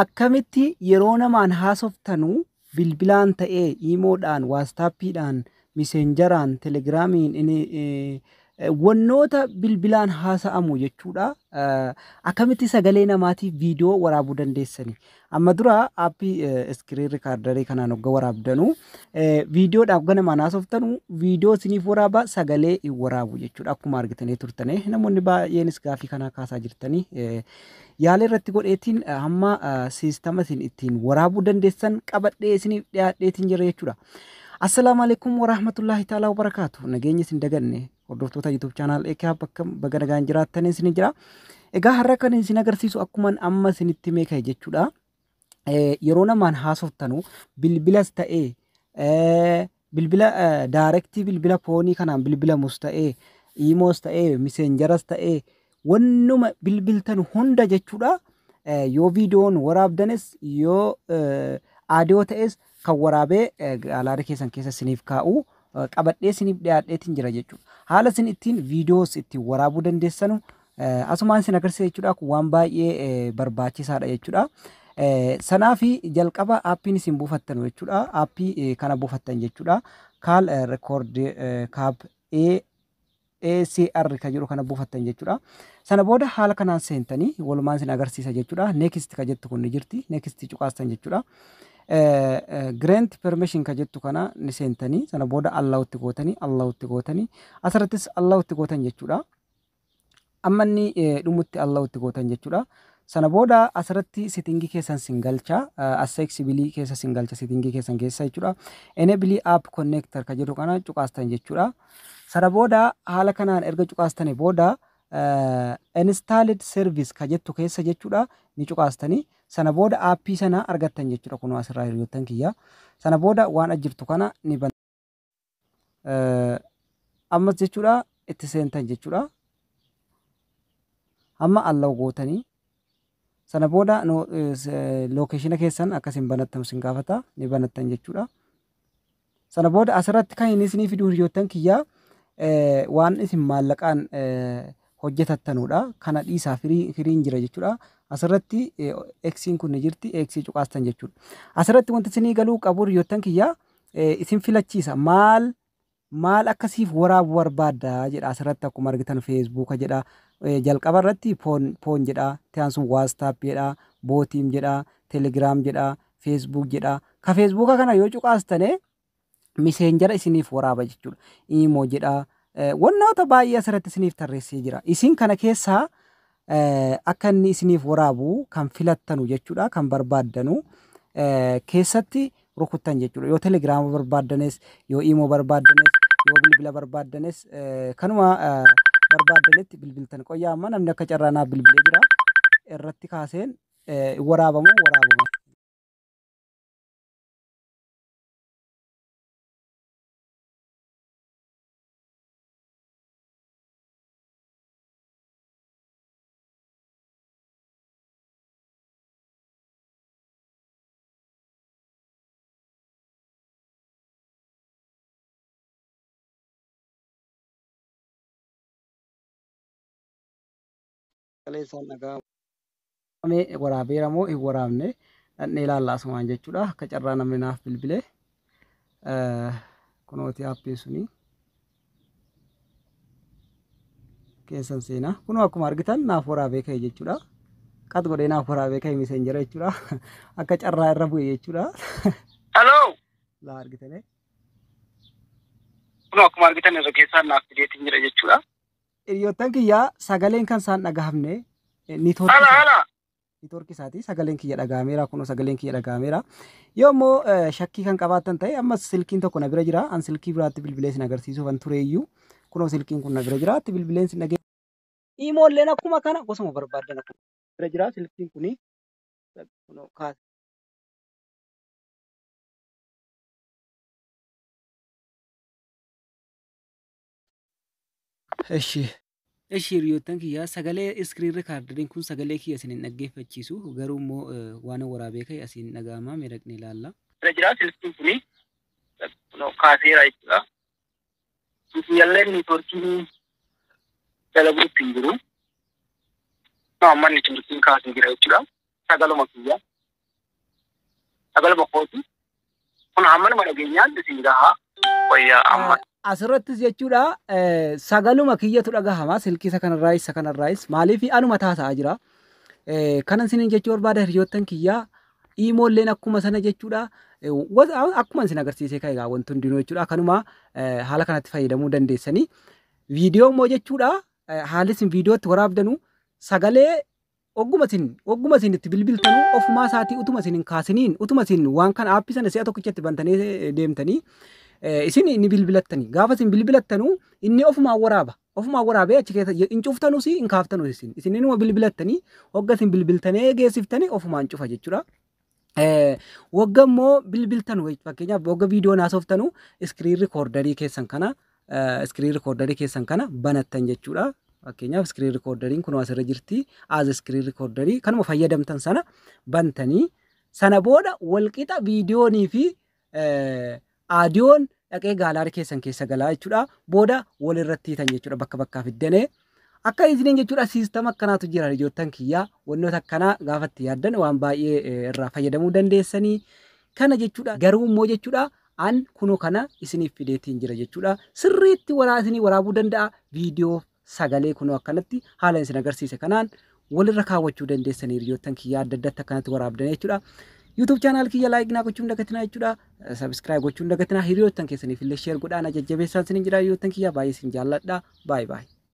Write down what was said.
akkamitti yeroo namaan haasoftanuu bilbilaan ta'ee iimoodhaan waastaappiidhaan miseenjaraan telegiraamiin wannoota bilbilaan haasa'amu jechuudha. Akkamitti sagalee namaatiif viidiyoo waraabuu dandeessani. Amma dura aappii iskiriin rikaardarii kanaan hogga waraabdanuu viidiyoodhaaf ganamaan haasoftanuu viidiyoo isiniif waraaba sagalee hin waraabu jechuudha. Akkuma argitanii turtanii namoonni baay'eenis gaafii kanaa kaasaa jirtanii yaala irratti godheetiin hamma siistama isin ittiin waraabuu dandeessan qabadhee isiniif dhiyaadheetiin jira jechuudha. Assalamu alaikum warahmatullahi ta'ala wabarakatuh. Nageenya isin daganne hordoftoota YouTube channel eekaa bakka baga nagaan jiraattan isin jira. Egaa har'a kan isin agarsiisu akkuma amma isinitti meeqa jechuudha. Yeroo namaan haasoftanu bilbilas ta'ee bilbila directii bilbila foonii kanaan bilbilamus ta'ee iimoos ta'ee miseenjaras ta'ee wannuma bilbiltan hunda jechuudha. Yoo viidiyoon waraabdanes yoo aadiyoo ta'es kan waraabee gaalaarii keessan keessa isiniif kaa'u qabadhee isiniif dhiyaadheetiin jira jechuudha. Haala isin ittiin viidiyoos ittiin waraabuu dandeessanu asumaan isin agarsiisa jechuudha. Kun waan baay'ee barbaachisaadha jechuudha. Sanaaf jalqaba aappiin isin buufattan jechuudha. Aappii kana buufattan jechuudha. Kaal record kaab ACR kan jedhu kana buufattan jechuudha. Sana booda haala kanaan seentanii walumaan isin agarsiisa jechuudha. Next kan jettu kun ni jirti. Next cuqaastan jechuudha. Grant permission kan jettu kana ni seentanii sana booda Allah'utti gootanii asirrattis Allah'utti gootan jechuudha. Amma inni dhumutti Allah'utti gootan jechuudha. Sana booda asirratti settingii keessan singalcha accessibility keessa singalcha settingii keessan keessa jechuudha. Enable app connector kan jedhu kana cuqaastan jechuudha. Sana booda haala kanaan erga cuqaastanii booda installed service kan jettu keessa jechuudha ni cuqaastanii sana booda aappii sana argattan jechuudha. Kun asirraa hiriyoottan kiyya sana booda waan ajjirtu kana ni ammas jechuudha itti seentan jechuudha. Amma allow gootanii sana booda lokeeshina keessan akkasiin banattan sin gaafata ni banattan jechuudha. Sana booda asirratti kan inni isinii fiduu hiriyoottan kiyya waan isin maallaqaan hojjetattanudha. Kana dhiisaa firiin jira jechuudha. Asirratti eksiin kun ni jirti. Eksii cuqaastan jechuudha. Asirratti wanti isinii galuu qabu hiriyoottan kiyya isin filachiisa. Maal akkasiif waraabu barbaadda jedha. Asirratti akkuma argitan Facebook jedha. Jalqaba irratti foon jedha. Tiyaan sun WhatsApp jedha. Bootiim jedha. Telegram jedha. Facebook jedha. Ka Facebook kana yoo cuqaastane miseenjara isiniif waraaba jechuudha. Imo jedha. Wannoota baay'ee asirratti isiniif tarreessee jira. Isin kana keessaa akka inni isiniif waraabu kan filattanu jechuudha. Kan barbaaddanu keessatti rukuttan jechuudha. Yoo Telegram barbaaddanes, yoo Imo barbaaddanes, yoo bilbila barbaaddanes kanuma barbaaddanetti bilbiltan. Qoyyaa amma namni akka carraanaa bilbilee jira. Irratti kaaseen waraabamu. Kaleessaan dhagaa waraabeera moo hin waraabne dhandhee ilaallaa asumaan jechuudha. Akka carraa namni naaf bilbilee kunooti aappii suni keessan seenaa kunoo akkuma argitan naaf waraabee ka'e jechuudha. Qat godhee naaf waraabee ka'e miseenjara jechuudha. Akka carraa irra bu'e jechuudha. Hello. Laa argitanii kunoo akkuma argitan irra keessaan naaf fideetiin jira jechuudha. Hiriyoottan kiyya sagaleen kan isaan dhagahamne niitoorkii isaati. Sagaleen kiyya dhagahameera. Kunoo sagaleen kiyya dhagahameera. Yoo immoo shakkii kan qabaattan ta'e ammas silkiin tokko na bira jira. An silkii biraatti bilbilee sin agarsiisuuf an tureeyyuu kunoo silkiin kun na bira jira. Atti bilbileen sin dhagee iimoolleen akkuma kana gosuma barbaaddan akkuma bira jira. Silkiin kuni kunoo kaasa. Hiriyoottan kiyya sagalee iskiriin rikaardariin kun sagalee kiyya isin hin dhaggeeffachiisu garuu immoo waan waraabee ka'e asiin dhaga'ama. Miidhaqni ilaalla. Bira jira silkiin kuni kaaseera jechuudha. Yalleen niitoorkiin dalaguutti hin jiru. Ammanni niitoorkiin kaasee jira jechuudha. Sagaluma kiyya sagal bokkootu kun hamman mana geenyaan isin gahaa wayyaa amma asirrattis jechuudha sagaluma kiyyatu dhagahama silkisa kanarraayis maaliif anuma taasaa jira kanan sinin jechuu barbaada hiriyoottan kiyyaa iimoolleen akkuma sana jechuudha akkuma isin agarsiisee ka'eegaa wanti hundinuu jechuudha kanuma haala kanatti fayyadamuu dandeessanii viidiyoo immoo jechuudha haalli isin viidiyootti waraabdanu sagalee ogguma isin itti bilbiltanu ofumaa isaatii utuma isin hin kaasiniin utuma isin waan kana aappii sana si'a tokkichatti bantanii deemtanii isin inni bilbilattanii gaafa isin bilbilattanu inni ofumaan waraabee achi keessa hin cuftanus hin kaaftanus isin inuma bilbilattanii hogga isin bilbiltanii geessiftanii ofumaan cufa jechuudha. Wagga immoo bilbiltanu fakkeenyaaf wagga viidiyoo naasoftanu iskiriin rikoordarii keessan kana banattan jechuudha. Fakkeenyaaf iskiriin rikoordariin kun asirra jirti as iskiriin rikoordarii kanuma fayyadamtan sana bantanii sana booda walqixa viidiyoonii fi aadiyoon dhaqee gaalaarii keessan keessa galaa jechuudha. Booda walirratti hiitan jechuudha bakka bakkaa fiddanee akka isiniin jechuudha siistama akkanaatu jira hiriyoottan kiyyaa wantoota akkanaa gaafatti yaaddan waan baay'ee irraa fayyadamuu dandeessanii kana jechuudha. Garuu immoo jechuudha an kunoo kana isiniif fideetiin jira jechuudha. Sirriitti isinii waraabuu danda'a viidiyoo sagalee kunoo akkanatti haala isin agarsiise kanaan walirra kaawwachuu dandeessanii hiriyoottan kiyyaa adda addaatti akkanatti waraabdan jechuudha. YouTube channel kiyya like naa gochuun dagatinaa jechuudha. Subscribe gochuun dagatinaa hiriyoottan keessaniif illee share godhaan jajjabeessaan isiniin jira hiriyoottan kiyyaa baay'ee isin jaalladha. Bye bye.